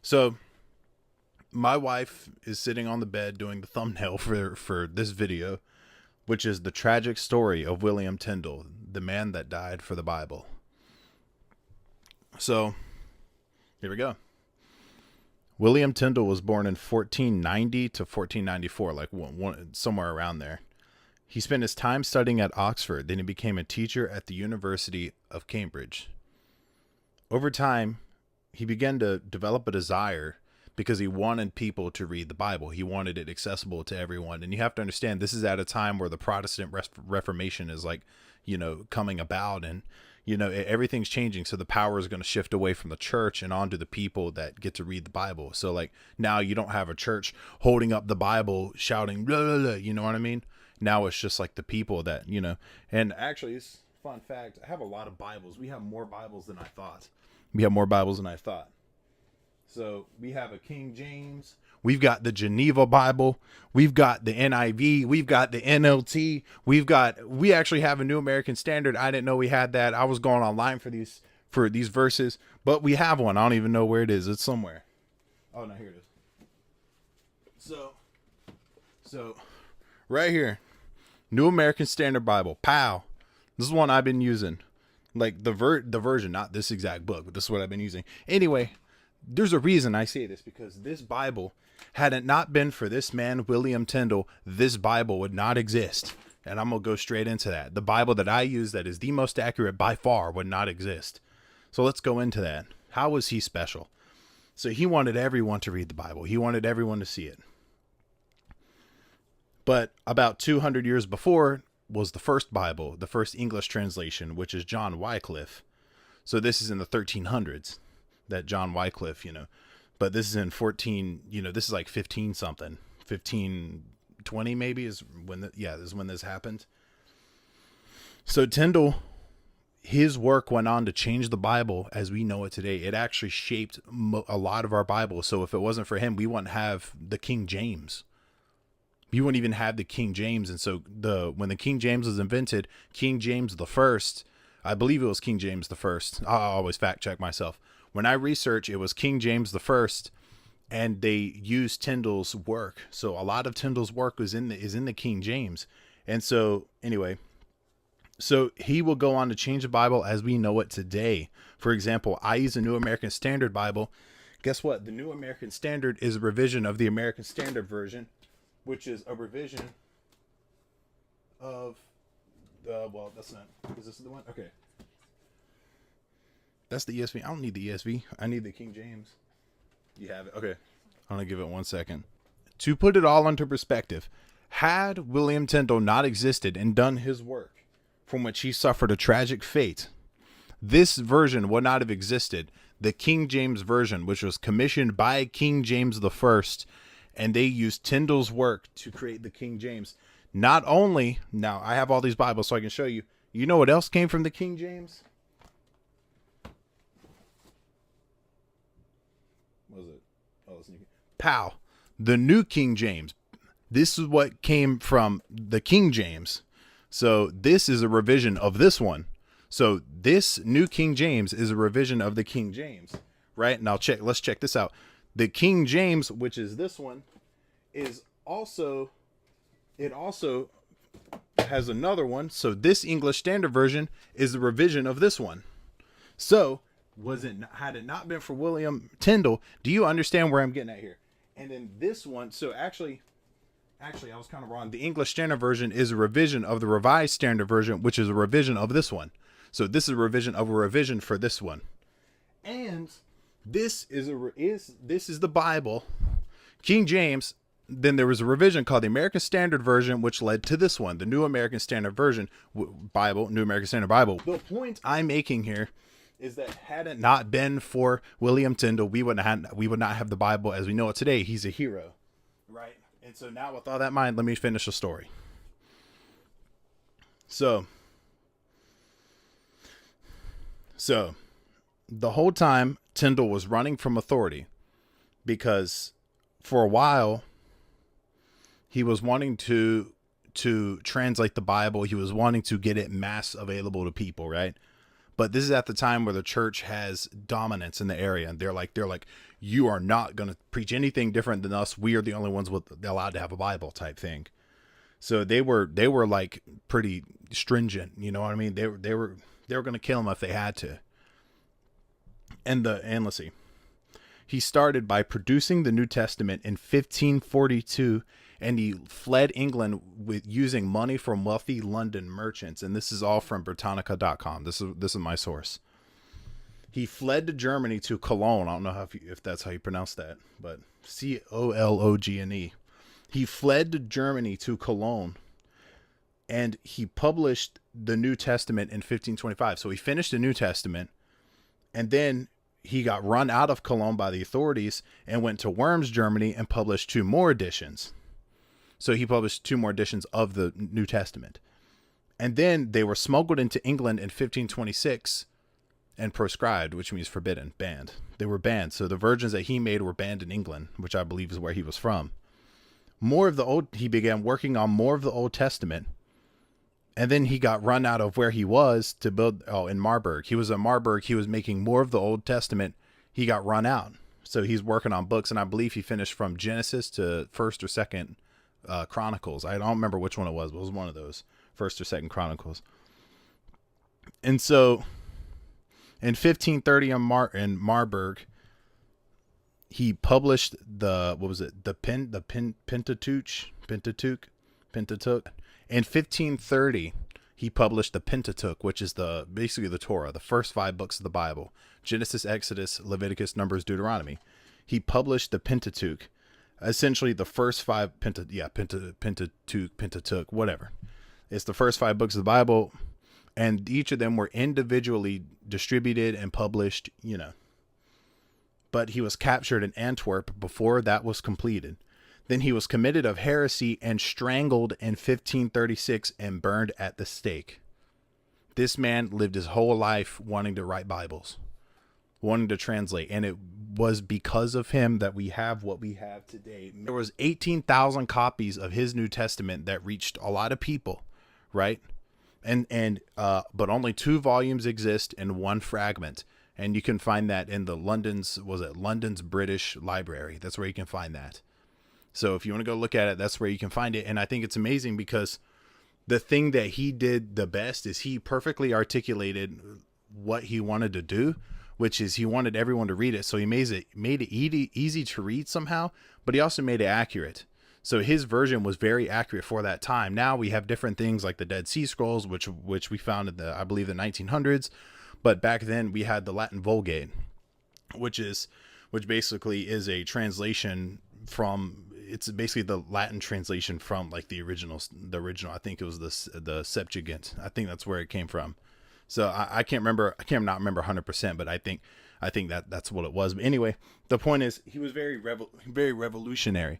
So my wife is sitting on the bed doing the thumbnail for this video, which is the tragic story of William Tyndale, the man that died for the Bible. So here we go. William Tyndale was born in 1490 to 1494, like somewhere around there. He spent his time studying at Oxford, then he became a teacher at the University of Cambridge. Over time, he began to develop a desire because he wanted people to read the Bible. He wanted it accessible to everyone. And you have to understand, this is at a time where the Protestant Reformation is coming about, and, everything's changing. So the power is going to shift away from the church and onto the people that get to read the Bible. So like now you don't have a church holding up the Bible shouting, blah, blah, blah, you know what I mean? Now it's just like the people that, and actually it's fun fact. I have a lot of Bibles. We have more Bibles than I thought. So we have a King James. We've got the Geneva Bible. We've got the NIV. We've got the NLT. We actually have a New American Standard. I didn't know we had that. I was going online for these verses, but we have one. I don't even know where it is. It's somewhere. Oh no, here it is. So right here, New American Standard Bible. Pow. This is one I've been using. Like the version, not this exact book, but this is what I've been using. Anyway, there's a reason I say this, because this Bible, had it not been for this man, William Tyndale, this Bible would not exist. And I'm going to go straight into that. The Bible that I use that is the most accurate by far would not exist. So let's go into that. How was he special? So he wanted everyone to read the Bible. He wanted everyone to see it. But about 200 years before was the first Bible, the first English translation, which is John Wycliffe. So this is in the 1300s that John Wycliffe, but this is in 14, this is like 15 something, 1520 maybe is when, this is when this happened. So Tyndale, his work went on to change the Bible as we know it today. It actually shaped a lot of our Bible. So if it wasn't for him, we wouldn't have the King James. We wouldn't even have the King James. And so when the King James was invented, King James the First, I believe it was King James the First. I'll always fact check myself. When I research, it was King James the First, and they used Tyndale's work. So a lot of Tyndale's work is in the King James. And so anyway, so he will go on to change the Bible as we know it today. For example, I use a New American Standard Bible. Guess what? The New American Standard is a revision of the American Standard Version, which is a revision of well, that's not, is this the one? Okay. That's the ESV. I don't need the ESV. I need the King James. You have it. Okay. I'm going to give it 1 second. To put it all into perspective, had William Tyndale not existed and done his work, from which he suffered a tragic fate, this version would not have existed. The King James Version, which was commissioned by King James the First, and they used Tyndale's work to create the King James. Not only, now I have all these Bibles so I can show you. You know what else came from the King James? What was it? Oh, it's new. Pow. The New King James. This is what came from the King James. So this is a revision of this one. So this New King James is a revision of the King James, right? Now let's check this out. The King James, which is this one, is also, it also has another one. So this English Standard Version is a revision of this one. So had it not been for William Tyndale, do you understand where I'm getting at here? And then this one, so actually I was kind of wrong. The English Standard Version is a revision of the Revised Standard Version, which is a revision of this one. So this is a revision of a revision for this one. And this is the Bible, King James. Then there was a revision called the American Standard Version, which led to this one, the New American Standard Version Bible, New American Standard Bible. The point I'm making here is that had it not been for William Tyndale, we would not have the Bible as we know it today. He's a hero, right? And so now with all that in mind, let me finish the story. So the whole time Tyndale was running from authority, because for a while he was wanting to translate the Bible. He was wanting to get it mass available to people, right? But this is at the time where the church has dominance in the area, and they're like, you are not going to preach anything different than us. We are the only ones allowed to have a Bible type thing. So they were like pretty stringent, you know what I mean? They were going to kill him if they had to. And let's see. He started by producing the New Testament in 1542, and he fled England with using money from wealthy London merchants. And this is all from Britannica.com. This is my source. He fled to Germany to Cologne. I don't know if that's how you pronounce that, but Cologne. He fled to Germany to Cologne, and he published the New Testament in 1525. So he finished the New Testament, and then he got run out of Cologne by the authorities and went to Worms, Germany, and published 2 more editions. So he published 2 more editions of the New Testament. And then they were smuggled into England in 1526 and proscribed, which means forbidden, banned. They were banned. So the versions that he made were banned in England, which I believe is where he was from. He began working on more of the Old Testament. And then he got run out of where he was to build, in Marburg. He was in Marburg. He was making more of the Old Testament. He got run out. So he's working on books, and I believe he finished from Genesis to 1st or 2nd Chronicles. I don't remember which one it was, but it was one of those, 1st or 2nd Chronicles. And so in 1530 in Marburg, he published the Pentateuch. In 1530, he published the Pentateuch, which is basically the Torah, the first 5 books of the Bible: Genesis, Exodus, Leviticus, Numbers, Deuteronomy. He published the Pentateuch, essentially the first 5 Pentateuch, whatever. It's the first 5 books of the Bible, and each of them were individually distributed and published, But he was captured in Antwerp before that was completed. Then he was committed of heresy and strangled in 1536 and burned at the stake. This man lived his whole life wanting to write Bibles, wanting to translate, and it was because of him that we have what we have today. There was 18,000 copies of his New Testament that reached a lot of people, right? But only 2 volumes exist and 1 fragment. And you can find that in the London's British Library. That's where you can find that. So if you want to go look at it, that's where you can find it. And I think it's amazing because the thing that he did the best is he perfectly articulated what he wanted to do, which is he wanted everyone to read it. So he made it easy to read somehow, but he also made it accurate. So his version was very accurate for that time. Now we have different things like the Dead Sea Scrolls, which we found in I believe the 1900s. But back then we had the Latin Vulgate, which basically is a translation from, it's basically the Latin translation from like the original, I think it was the Septuagint. I think that's where it came from. So I can't not remember 100%, but I think that's what it was. But anyway, the point is he was very revolutionary.